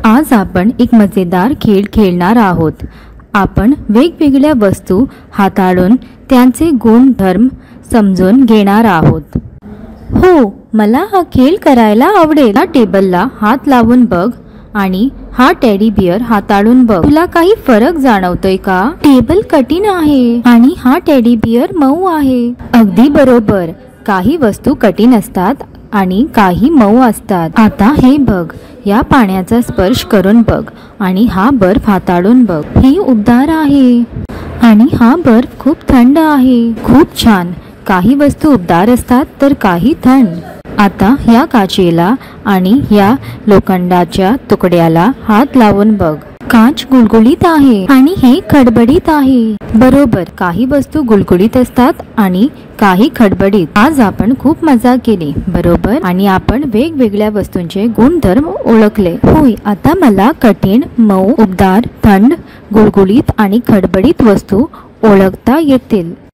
आज आपण एक मजेदार खेळ खेळणार आहोत। आपण वेगवेगळ्या वस्तू हाताळून त्यांचे गुणधर्म समजून घेणार आहोत। हो, मला हा खेळ करायला आवडेल। या टेबलला हात लावून बघ आणि हा टेडी बियर हाताळून बघ। तुला काही फरक जाणवतोय का? टेबल कठीण आहे आणि हा टेडी बियर मऊ आहे। अगदी बरोबर, काही वस्तू कठीण असतात आणि काही मऊ असतात। आता हे बघ, या पाण्याचा स्पर्श करून बघ आणि हा बर्फ हाताळून बघ। ही उबदार आहे आणि हा बर्फ खूप थंड आहे। खूप छान, काही वस्तू उबदार असतात तर काही थंड। आता या काचेला आणि या लोखंडाच्या तुकड्याला हात लावून बघ। काच गुळगुळीत आहे आणि हे खडबडीत आहे। बरोबर, काही वस्तू गुळगुळीत असतात आणि काही खडबडीत। आज आपण खूप मजा केली, बरोबर? आणि आपण वेगवेगळ्या वस्तूंचे गुणधर्म ओळखले। होय, आता मला कठीण, मऊ, उबदार, थंड, गुळगुळीत आणि खडबडीत वस्तू ओळखता येतील।